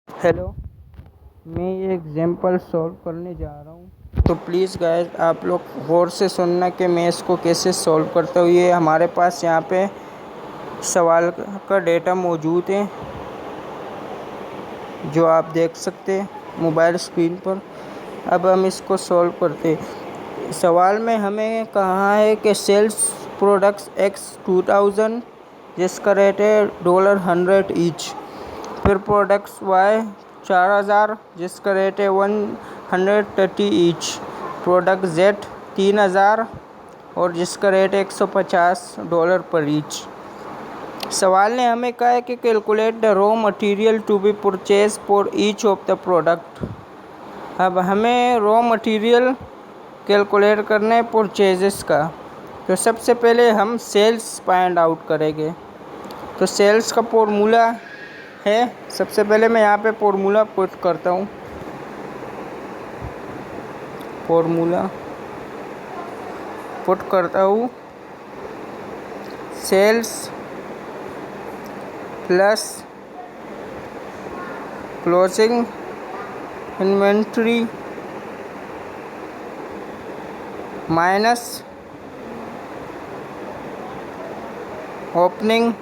Hello, मैं ये example solve करने जा रहा हूँ। तो प्लीज़ गाइस आप लोग गौर से सुनना कि मैं इसको कैसे सॉल्व करता हूँ। ये हमारे पास यहाँ पे सवाल का डेटा मौजूद है जो आप देख सकते हैं मोबाइल स्क्रीन पर। अब हम इसको सॉल्व करते हैं। सवाल में हमें कहा है कि सेल्स प्रोडक्ट्स एक्स 2000 जिसका रेट है $100 ईच। फिर प्रोडक्ट्स वाई 4000 जिसका रेट है 130 ईच। प्रोडक्ट जेड 3000 और जिसका रेट है $150 पर ईच। सवाल ने हमें कहा है कि calculate the raw material to be purchase for each of the product. अब हमें रॉ मटेरियल कैलकुलेट करना है परचेजेस का। तो सबसे पहले हम सेल्स फाइंड आउट करेंगे। तो सेल्स का फॉर्मूला है, सबसे पहले मैं यहाँ पे फॉर्मूला पुट करता हूँ। फॉर्मूला पुट करता हूँ sales plus closing inventory minus opening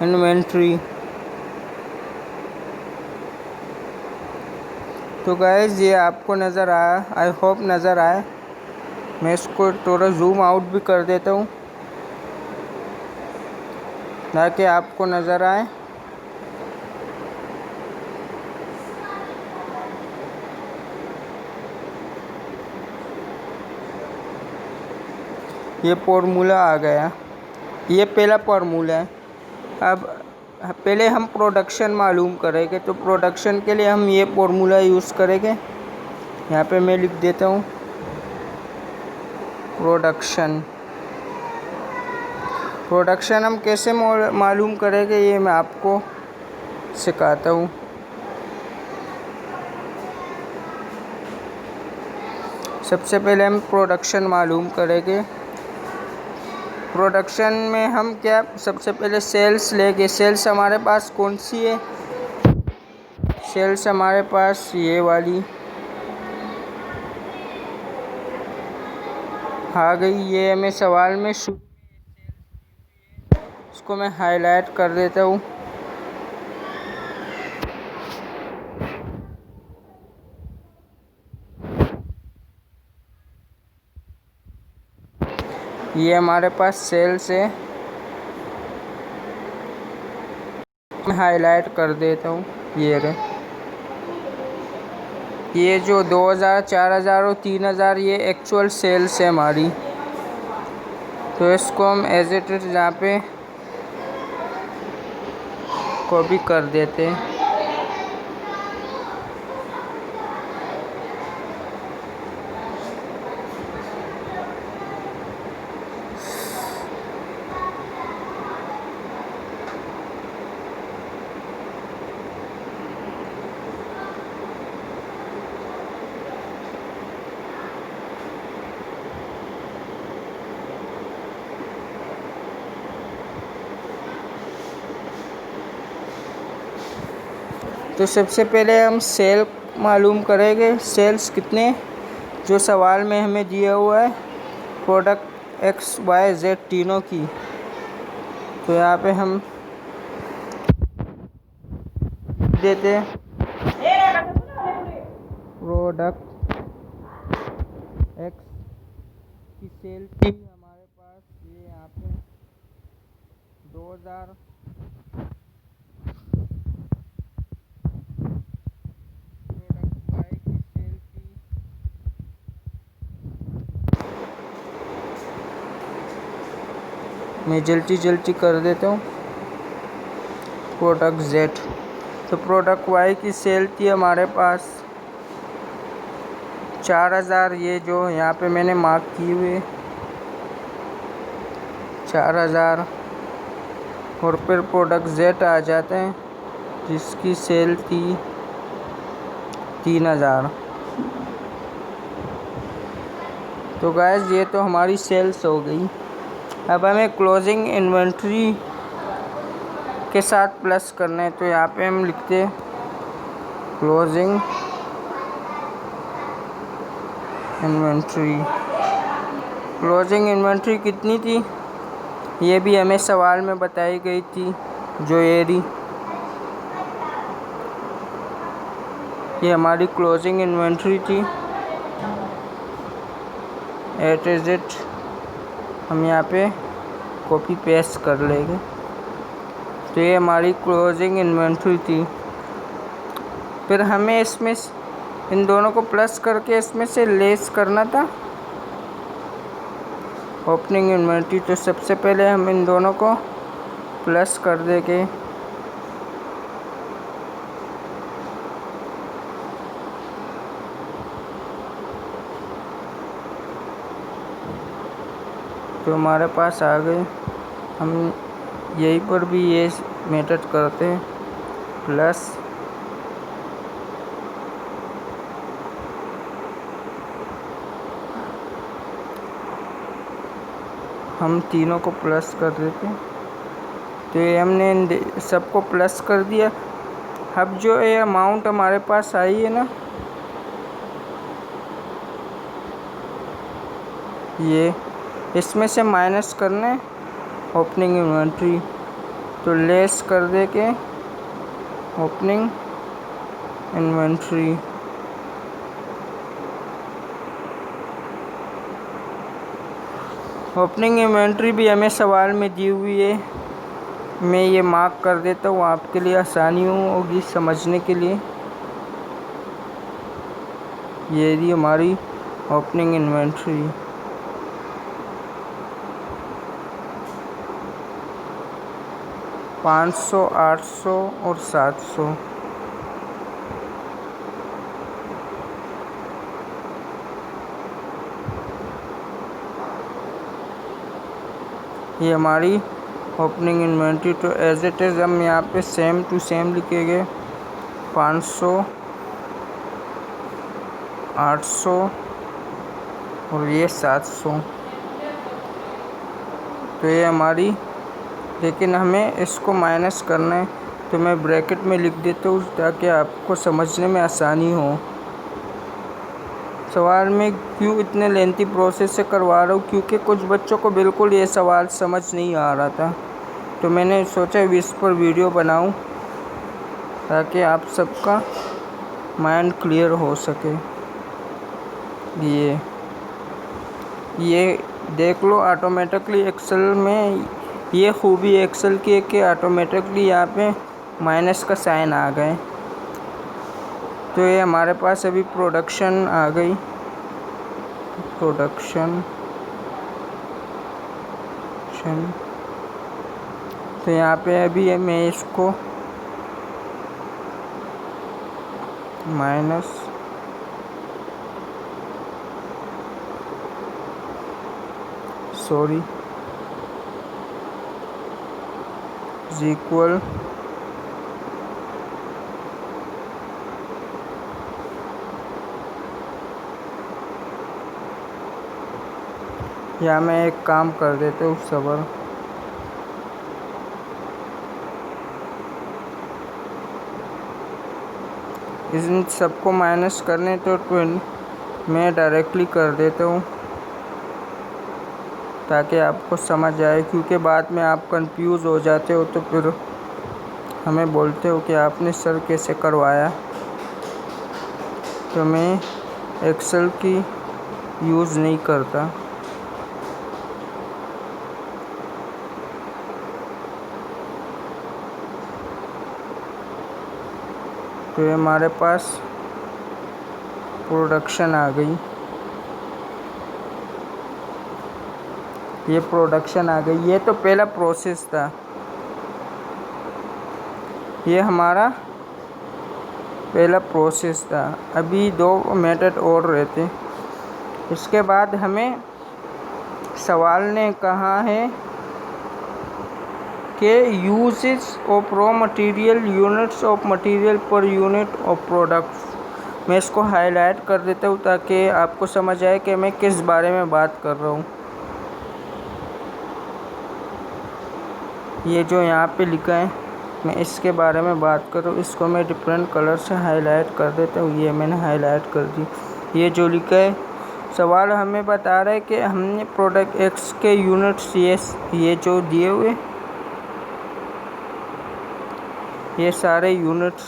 inventory. तो गाइस ये आपको नज़र आया, आई होप नज़र आए। मैं इसको थोड़ा जूम आउट भी कर देता हूँ ताकि आपको नज़र आए। ये फॉर्मूला आ गया, ये पहला फॉर्मूला है। अब पहले हम प्रोडक्शन मालूम करेंगे। तो प्रोडक्शन के लिए हम ये फॉर्मूला यूज़ करेंगे। यहाँ पे मैं लिख देता हूँ प्रोडक्शन हम कैसे मालूम करेंगे ये मैं आपको सिखाता हूँ। सबसे पहले हम प्रोडक्शन मालूम करेंगे। प्रोडक्शन में हम क्या सबसे पहले सेल्स लेंगे। सेल्स हमारे पास कौन सी है? सेल्स हमारे पास ये वाली आ गई। ये हमें सवाल में इसको मैं हाईलाइट कर देता हूँ। ये हमारे पास सेल्स है, मैं हाईलाइट कर देता हूँ। ये रहे, ये जो 2000, 4000 और 3000 ये एक्चुअल सेल्स है हमारी। तो इसको हम एज इट इज यहाँ पे कॉपी कर देते हैं। तो सबसे पहले हम सेल मालूम करेंगे। सेल्स कितने जो सवाल में हमें दिया हुआ है प्रोडक्ट एक्स वाई जेड तीनों की। तो यहाँ पे हम देते हैं प्रोडक्ट एक्स की सेल थी हमारे पास ये यहाँ पे 2000। मैं जल्दी कर देता हूँ प्रोडक्ट जेड। तो प्रोडक्ट वाई की सेल थी हमारे पास 4000। ये जो यहाँ पे मैंने मार्क की हुए 4000। और फिर प्रोडक्ट जेड आ जाते हैं जिसकी सेल थी 3000। तो गाइस ये तो हमारी सेल्स हो गई। अब हमें क्लोजिंग इन्वेंट्री के साथ प्लस करना है। तो यहाँ पे हम लिखते हैं क्लोजिंग इन्वेंट्री। क्लोजिंग इन्वेंट्री कितनी थी ये भी हमें सवाल में बताई गई थी, जो ये हमारी क्लोजिंग इन्वेंट्री थी। एट इज इट हम यहाँ पे कॉपी पेस्ट कर लेंगे। तो ये हमारी क्लोजिंग इन्वेंट्री थी। फिर हमें इसमें इन दोनों को प्लस करके इसमें से लेस करना था ओपनिंग इन्वेंट्री। तो सबसे पहले हम इन दोनों को प्लस कर देंगे। तो हमारे पास आ गए। हम यहीं पर भी ये मेथड करते हैं, प्लस हम तीनों को प्लस कर देते हैं। तो ये हमने सबको प्लस कर दिया। अब जो ये अमाउंट हमारे पास आई है ना, ये इसमें से माइनस करने ओपनिंग इन्वेंट्री। तो लेस कर दे के ओपनिंग इन्वेंट्री। ओपनिंग इन्वेंट्री भी हमें सवाल में दी हुई है। मैं ये मार्क कर देता हूँ, आपके लिए आसानी होगी समझने के लिए। ये रही हमारी ओपनिंग इन्वेंट्री। $500, $800 और $700। ये हमारी ओपनिंग इन्वेंट्री। तो एज इट इज़ हम यहाँ पे सेम टू सेम लिखेंगे। 500, 800 और ये 700। तो ये हमारी, लेकिन हमें इसको माइनस करना है। तो मैं ब्रैकेट में लिख देता हूँ ताकि आपको समझने में आसानी हो। सवाल में क्यों इतने लेंथी प्रोसेस से करवा रहा हूँ, क्योंकि कुछ बच्चों को बिल्कुल ये सवाल समझ नहीं आ रहा था। तो मैंने सोचा इस पर वीडियो बनाऊँ ताकि आप सबका माइंड क्लियर हो सके। ये देख लो, ऑटोमेटिकली एक्सेल में ये खूबी एक्सेल की है कि ऑटोमेटिकली यहाँ पे माइनस का साइन आ गए। तो ये हमारे पास अभी प्रोडक्शन आ गई। प्रोडक्शन तो यहाँ पे अभी मैं इसको माइनस इज इक्वल या मैं एक काम कर देता हूँ सबर। इन सबको माइनस करने तो मैं डायरेक्टली कर देता हूँ ताकि आपको समझ आए, क्योंकि बाद में आप कंफ्यूज हो जाते हो तो फिर हमें बोलते हो कि आपने सर कैसे करवाया। तो मैं एक्सेल की यूज़ नहीं करता। तो ये हमारे पास प्रोडक्शन आ गई। ये प्रोडक्शन आ गई। ये तो पहला प्रोसेस था। ये हमारा पहला प्रोसेस था। अभी 2 मेथड और रहते। इसके बाद हमें सवाल ने कहा है कि uses of raw material, units of material per unit of product. मैं इसको हाईलाइट कर देता हूँ ताकि आपको समझ आए कि मैं किस बारे में बात कर रहा हूँ। ये जो यहाँ पे लिखा है मैं इसके बारे में बात करूँ, इसको मैं डिफरेंट कलर से हाईलाइट कर देता हूँ। ये मैंने हाईलाइट कर दी। ये जो लिखा है, सवाल हमें बता रहा है कि हमने प्रोडक्ट एक्स के यूनिट्स ये जो दिए हुए, ये सारे यूनिट्स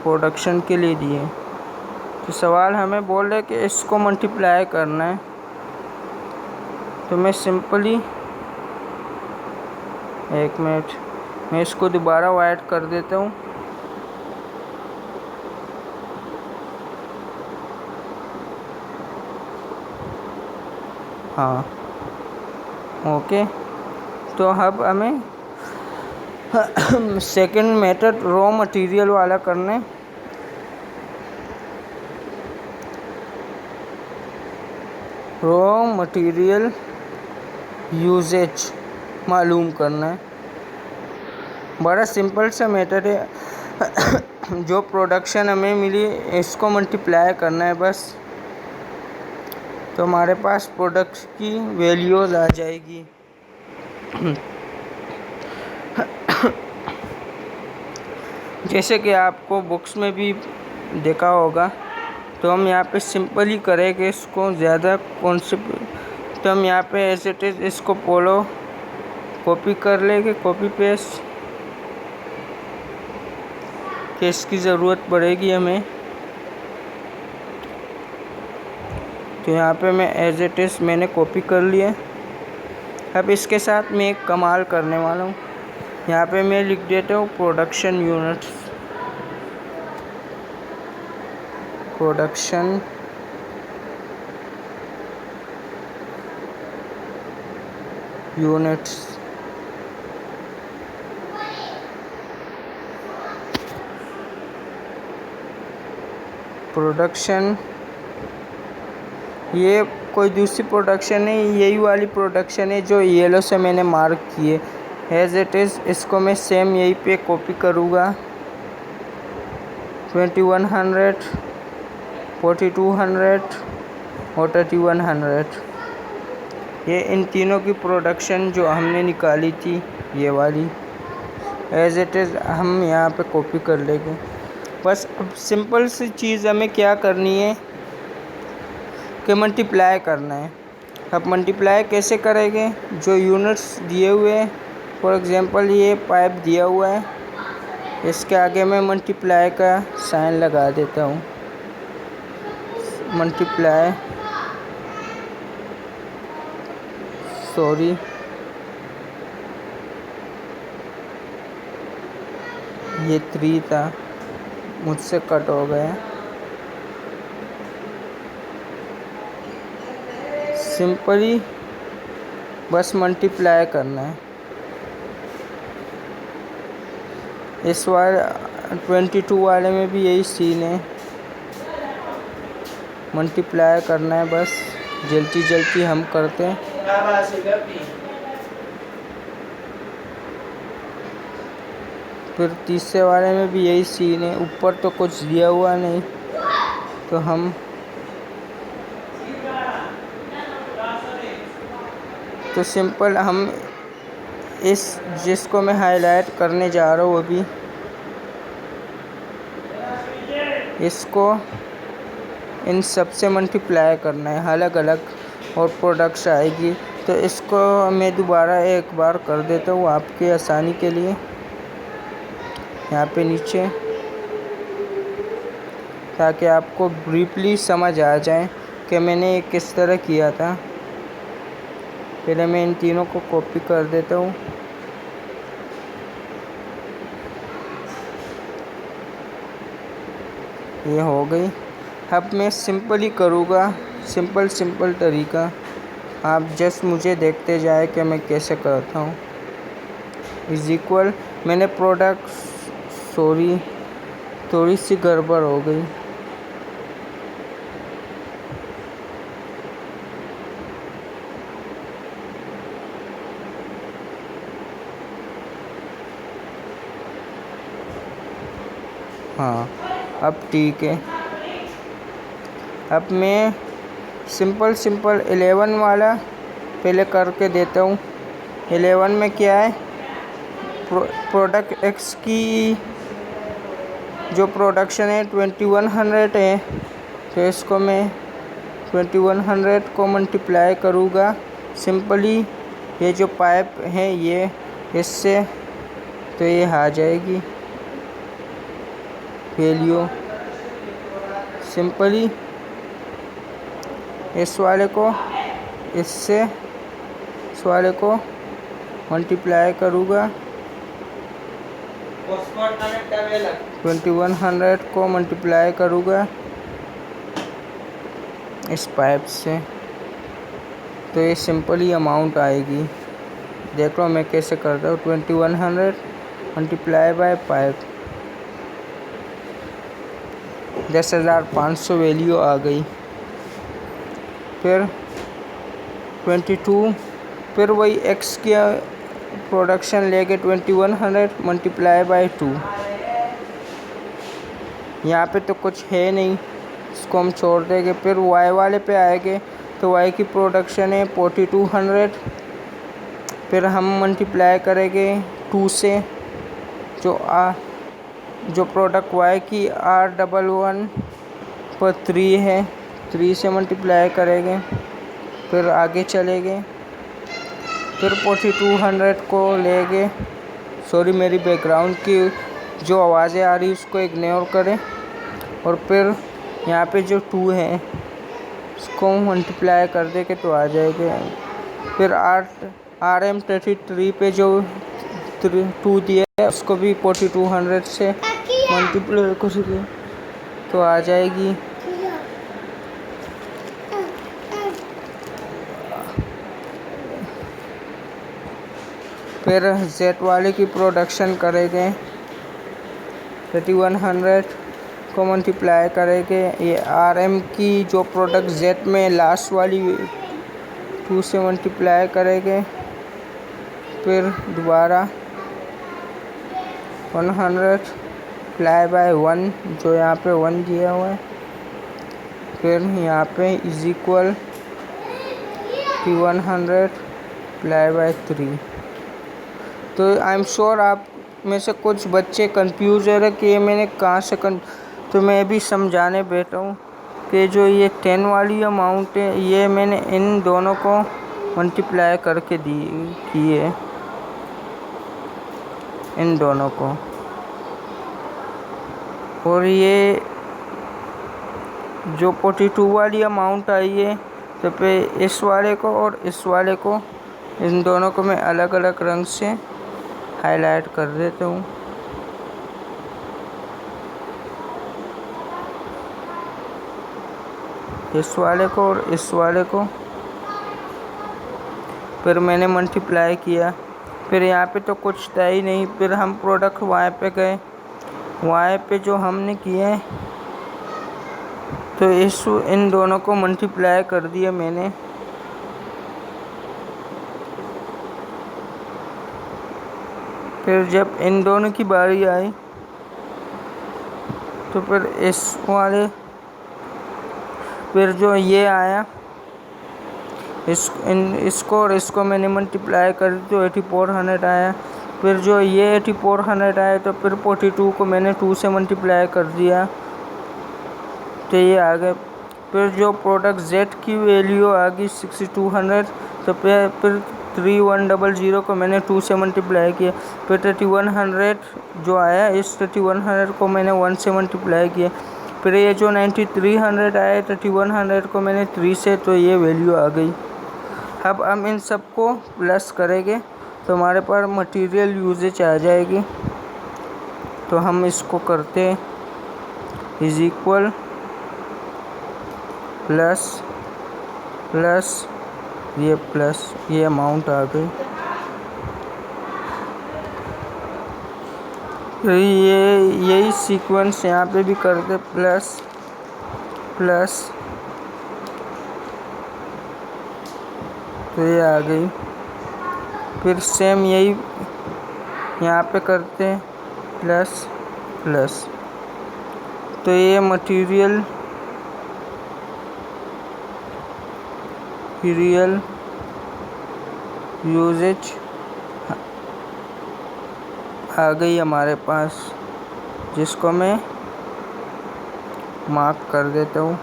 प्रोडक्शन के लिए दिए। तो सवाल हमें बोल रहा है कि इसको मल्टीप्लाई करना है। तो मैं सिंपली, एक मिनट, मैं इसको दोबारा वाइट कर देता हूँ। हाँ, ओके। तो अब हमें सेकंड मेथड रॉ मटेरियल वाला करना है। रॉ मटेरियल यूजेज मालूम करना है। बड़ा सिंपल सा मेथड है। जो प्रोडक्शन हमें मिली इसको मल्टीप्लाई करना है बस। तो हमारे पास प्रोडक्ट की वैल्यूज आ जाएगी। जैसे कि आपको बुक्स में भी देखा होगा। तो हम यहाँ पे सिंपली करेंगे इसको, ज़्यादा कॉन्सेप्ट। तो हम यहाँ पे एज इट इज़ इसको फॉलो कॉपी कर लेंगे, कॉपी पेस्ट, कि इसकी ज़रूरत पड़ेगी हमें। तो यहाँ पे मैं एज इट इज़ मैंने कॉपी कर लिया। अब इसके साथ मैं एक कमाल करने वाला हूँ। यहाँ पे मैं लिख देता हूँ production units, production units. Production, ये कोई दूसरी प्रोडक्शन है, यही वाली प्रोडक्शन है जो येलो से मैंने मार्क की है। एज इट इज़ इसको मैं सेम यहीं पे कॉपी करूँगा। 2100, 4200 और 3100, ये इन तीनों की प्रोडक्शन जो हमने निकाली थी, ये वाली एज इट इज़ हम यहाँ पे कॉपी कर लेंगे। बस अब सिंपल सी चीज़ हमें क्या करनी है कि मल्टीप्लाई करना है। अब मल्टीप्लाई कैसे करेंगे? जो यूनिट्स दिए हुए हैं, फॉर एग्जांपल ये पाइप दिया हुआ है, इसके आगे मैं मल्टीप्लाई का साइन लगा देता हूँ। मल्टीप्लाई, सॉरी, ये 3 था, मुझसे कट हो गया। सिंपली बस मल्टीप्लाई करना है। इस वाले 22 वाले में भी यही सीन है, मल्टीप्लाई करना है बस। जल्दी जल्दी हम करते हैं। फिर तीसरे वाले में भी यही सीन है, ऊपर तो कुछ दिया हुआ नहीं, तो हम तो सिंपल हम इस जिसको मैं हाईलाइट करने जा रहा हूँ अभी, इसको इन सब से मल्टीप्लाई करना है अलग अलग, और प्रोडक्ट्स आएगी। तो इसको मैं दोबारा एक बार कर देता हूँ आपकी आसानी के लिए, यहाँ पे नीचे, ताकि आपको ब्रीफली समझ आ जाए कि मैंने ये किस तरह किया था। पहले मैं इन तीनों को कॉपी कर देता हूँ। ये हो गई। अब मैं सिंपली करूँगा, सिंपल तरीका। आप जस्ट मुझे देखते जाए कि मैं कैसे करता हूँ। इज इक्वल, मैंने प्रोडक्ट, सॉरी थोड़ी सी गड़बड़ हो गई। हाँ, अब ठीक है। अब मैं सिंपल 11 वाला पहले करके देता हूँ। 11 में क्या है, प्रोडक्ट एक्स की जो प्रोडक्शन है 2100 है, तो इसको मैं 2100 को मल्टीप्लाई करूँगा सिंपली। ये जो पाइप है ये इससे, तो ये आ जाएगी वैल्यू सिंपली। इस वाले को इससे, इस वाले को मल्टीप्लाई करूँगा 2100 को मल्टीप्लाई करूँगा इस पाइप से, तो ये सिंपली अमाउंट आएगी। देख लो मैं कैसे करता हूँ। 2100 मल्टीप्लाई बाय पाइप, 10,500 वैल्यू आ गई। फिर 22, फिर वही एक्स की प्रोडक्शन लेके 2100 मल्टीप्लाई बाय 2। यहाँ पे तो कुछ है नहीं, इसको हम छोड़ देंगे। फिर वाई वाले पे आएंगे, तो वाई की प्रोडक्शन है 4200, फिर हम मल्टीप्लाई करेंगे 2 से। जो प्रोडक्ट वाई की R11 पर 3 है, 3 से मल्टीप्लाई करेंगे, फिर आगे चलेंगे। फिर 4200 को लेंगे। सॉरी, मेरी बैकग्राउंड की जो आवाज़ें आ रही उसको इग्नोर करें। और फिर यहाँ पे जो 2 है उसको मल्टीप्लाई कर देंगे तो आ जाएगा। फिर RM33 पे जो 2 दिया है उसको भी 4200 से मल्टीप्लाई करेंगे तो आ जाएगी। फिर Z वाले की प्रोडक्शन करेंगे, 3100 को मल्टीप्लाई करेंगे। ये RM की जो प्रोडक्ट Z में लास्ट वाली 2 से मल्टीप्लाई करेंगे। फिर दोबारा 100 प्लाई बाय 1, जो यहाँ पे 1 दिया हुआ है। फिर यहाँ पे इज इक्वल 100 प्लाई बाय 3। तो आई एम श्योर आप में से कुछ बच्चे कंफ्यूज हो रहे कि ये मैंने कहाँ से तो मैं भी समझाने बैठा हूँ कि जो ये 10 वाली अमाउंट है ये मैंने इन दोनों को मल्टीप्लाई करके की है, इन दोनों को। और ये जो 42 वाली अमाउंट आई है, तो पे इस वाले को और इस वाले को, इन दोनों को मैं अलग अलग रंग से हाईलाइट कर देता हूँ। इस वाले को और इस वाले को फिर मैंने मल्टीप्लाई किया। फिर यहाँ पे तो कुछ था ही नहीं। फिर हम प्रोडक्ट वाई पे गए, वाई पे जो हमने किए तो इन दोनों को मल्टीप्लाई कर दिया मैंने। फिर जब इन दोनों की बारी आई तो फिर इस वाले, फिर जो ये आया इसको और इसको मैंने मल्टीप्लाई कर दी तो 8400 आया। फिर जो ये 8400 आया तो फिर 42 को मैंने 2 से मल्टीप्लाई कर दिया तो ये आ गए। फिर जो प्रोडक्ट Z की वैल्यू आ गई 6200, तो फिर 3100 को मैंने 2 से मल्टीप्लाई किया। फिर 3100 जो आया, इस 3100 को मैंने 1 से मल्टीप्लाई किया। फिर ये जो 9300 आया 3100 को मैंने 3 से, तो ये वैल्यू आ गई। अब हम इन सब को प्लस करेंगे तो हमारे पास मटेरियल यूजेज आ जाएगी। तो हम इसको करते हैं इज इक्वल प्लस प्लस ये प्लस ये अमाउंट आ गई। तो यही सीक्वेंस यहाँ पे भी करते, प्लस प्लस, तो ये आ गई। फिर सेम यही यहाँ पे करते हैं, प्लस प्लस, तो ये मटेरियल यूजेज आ गई हमारे पास, जिसको मैं मार्क कर देता हूँ।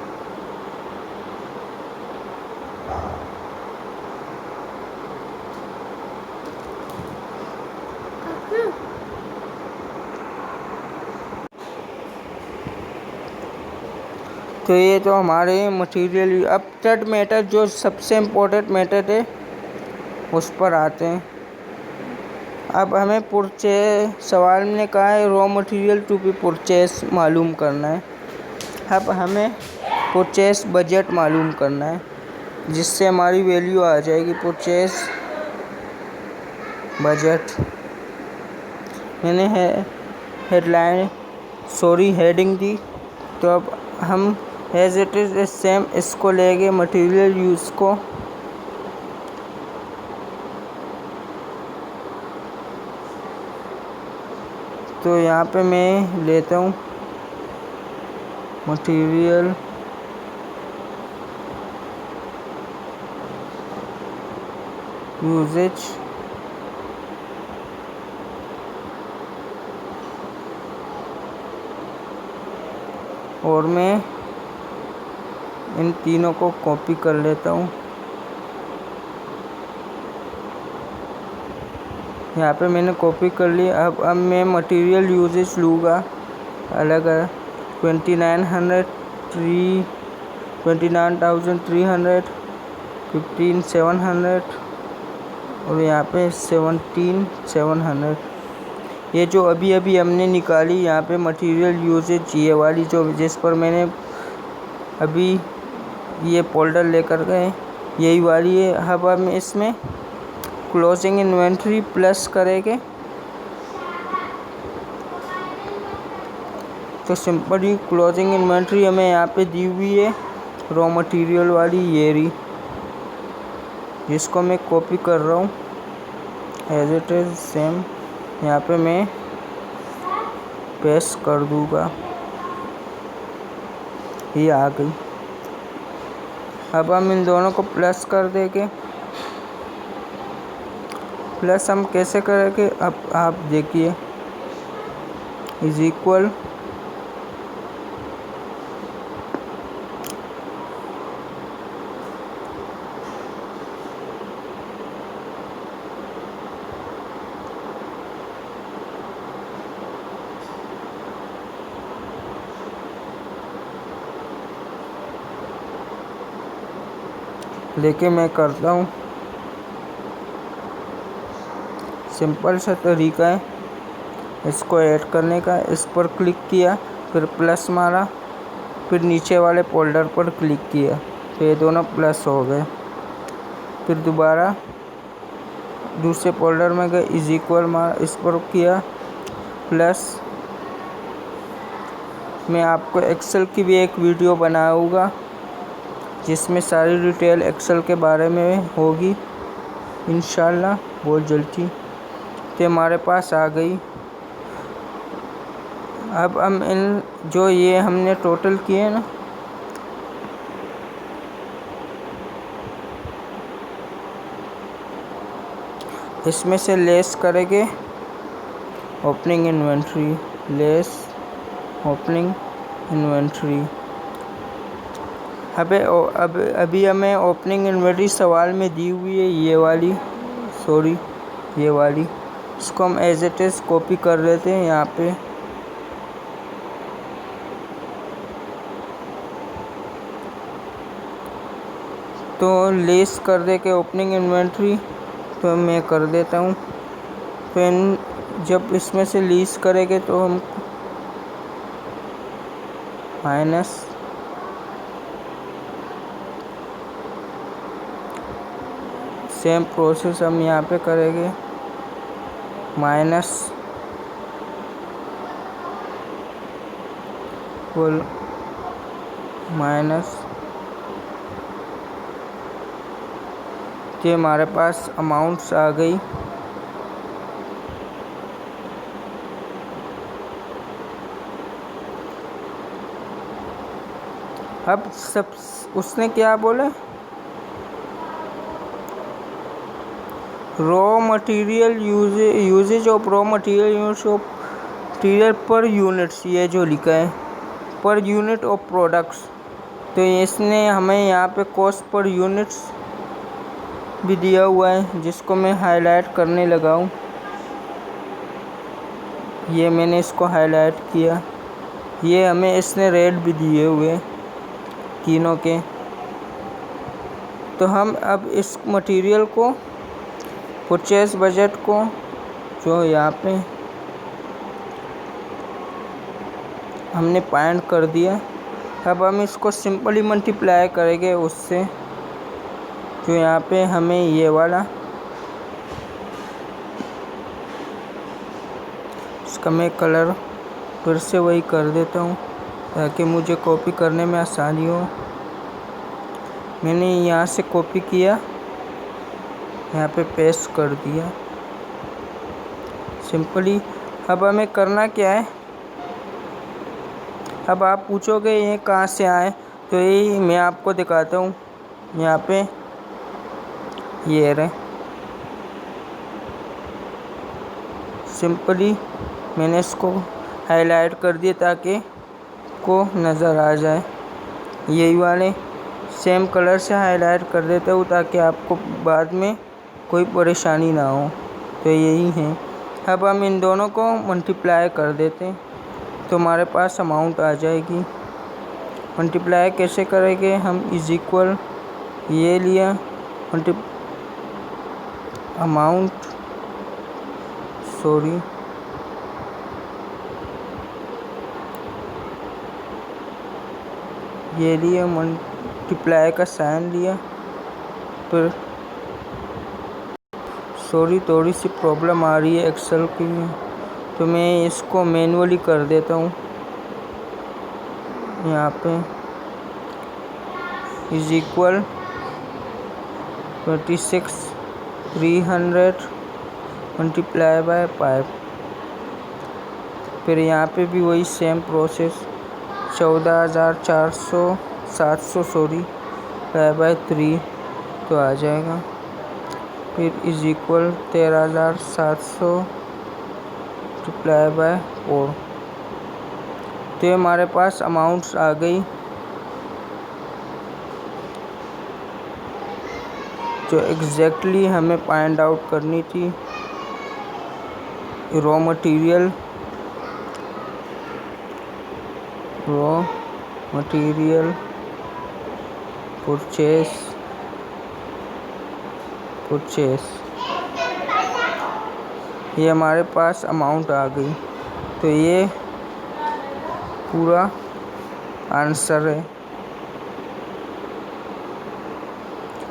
तो ये तो हमारे मटेरियल। अब थर्ड मैटर, जो सबसे इम्पोर्टेंट मैटर है, उस पर आते हैं। अब हमें सवाल ने कहा है raw material to be purchase मालूम करना है। अब हमें परचेस बजट मालूम करना है, जिससे हमारी वैल्यू आ जाएगी परचेस बजट। मैंने हेडिंग दी। तो अब हम एज इट इज़ सेम इसको लेंगे, मटेरियल यूज़ को। तो यहाँ पे मैं लेता हूँ मटेरियल यूजेज और मैं इन तीनों को कॉपी कर लेता हूँ। यहाँ पे मैंने कॉपी कर लिया। अब मैं मटेरियल यूजेज लूँगा अलग अलग। 2900, 29,300, 15,700 और यहाँ पे 17,700। ये जो अभी अभी हमने निकाली यहाँ पे मटेरियल यूजेज, ये वाली जो जिस पर मैंने अभी ये फोल्डर लेकर गए, यही वाली है। अब हम इसमें क्लोजिंग इन्वेंट्री प्लस करेंगे तो सिंपली क्लोजिंग इन्वेंट्री हमें यहाँ पे दी हुई है रॉ मटेरियल वाली, ये रही, जिसको मैं कॉपी कर रहा हूँ एज इट इज़ सेम। यहाँ पे मैं पेस्ट कर दूँगा, ये आ गई। अब हम इन दोनों को प्लस कर देंगे। प्लस हम कैसे करेंगे, अब आप देखिए, इज इक्वल लेके मैं करता हूँ। सिंपल सा तरीका है इसको ऐड करने का। इस पर क्लिक किया, फिर प्लस मारा, फिर नीचे वाले फोल्डर पर क्लिक किया, तो ये दोनों प्लस हो गए। फिर दोबारा दूसरे फोल्डर में गए, इज इक्वल मारा, इस पर किया प्लस। मैं आपको एक्सेल की भी एक वीडियो बनाऊंगा जिसमें सारी डिटेल एक्सेल के बारे में होगी इंशाल्लाह बहुत जल्दी। तो हमारे पास आ गई। अब हम इन जो ये हमने टोटल किए ना, इसमें से लेस करेंगे opening inventory, less opening inventory. अभी हमें ओपनिंग इन्वेंट्री सवाल में दी हुई है, ये वाली, सॉरी ये वाली। इसको हम एज इट इज़ कॉपी कर लेते हैं यहाँ पे। तो लेस कर दे के ओपनिंग इन्वेंट्री तो मैं कर देता हूँ। फिर जब इसमें से लीस करेंगे तो हम माइनस सेम प्रोसेस हम यहाँ पे करेंगे, माइनस फुल माइनस। ये हमारे पास अमाउंट्स आ गई। अब सब उसने क्या बोला, raw material usages of raw material per units, ये जो लिखा है पर यूनिट ऑफ प्रोडक्ट्स, तो इसने हमें यहाँ पे कॉस्ट पर यूनिट्स भी दिया हुआ है, जिसको मैं हाईलाइट करने लगा हूँ। ये मैंने इसको हाईलाइट किया। ये हमें इसने रेट भी दिए हुए तीनों के। तो हम अब इस मटेरियल को परचेस बजट को जो यहाँ पे हमने फाइंड कर दिया, अब हम इसको सिंपली मल्टीप्लाई करेंगे उससे, जो यहाँ पे हमें ये वाला, इसका मैं कलर फिर से वही कर देता हूँ ताकि मुझे कॉपी करने में आसानी हो। मैंने यहाँ से कॉपी किया, यहाँ पे पेस्ट कर दिया सिंपली। अब हमें करना क्या है, अब आप पूछोगे ये कहाँ से आए, तो यही मैं आपको दिखाता हूँ। यहाँ पे ये रहे, सिंपली मैंने इसको हाईलाइट कर दिया ताकि को नज़र आ जाए। यही वाले सेम कलर से हाईलाइट कर देता हूँ ताकि आपको बाद में कोई परेशानी ना हो। तो यही है। अब हम इन दोनों को मल्टीप्लाई कर देते हैं तो हमारे पास अमाउंट आ जाएगी। मल्टीप्लाई कैसे करेंगे हम, इज इक्वल ये लिया अमाउंट, सॉरी ये लिया, मल्टीप्लाई का साइन लिया, फिर सॉरी थोड़ी सी प्रॉब्लम आ रही है एक्सेल की में, तो मैं इसको मैनुअली कर देता हूँ। यहाँ पे इज इक्वल 26,300 मल्टीप्लाई बाय 5, फिर यहाँ पे भी वही सेम प्रोसेस 14,700 सॉरी बाय 3 तो आ जाएगा। फिर इज इक्वल 13,700 मल्टीप्लाई बाय 4, तो हमारे पास अमाउंट्स आ गई जो एग्जैक्टली हमें फाइंड आउट करनी थी। रॉ मटेरियल परचेस ये हमारे पास अमाउंट आ गई। तो ये पूरा आंसर है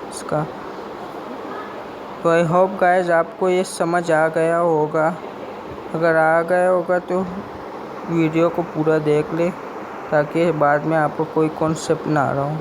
इसका। तो आई होप गाइस आपको ये समझ आ गया होगा। अगर आ गया होगा तो वीडियो को पूरा देख ले ताकि बाद में आपको कोई कॉन्सेप्ट ना आ रहा हो।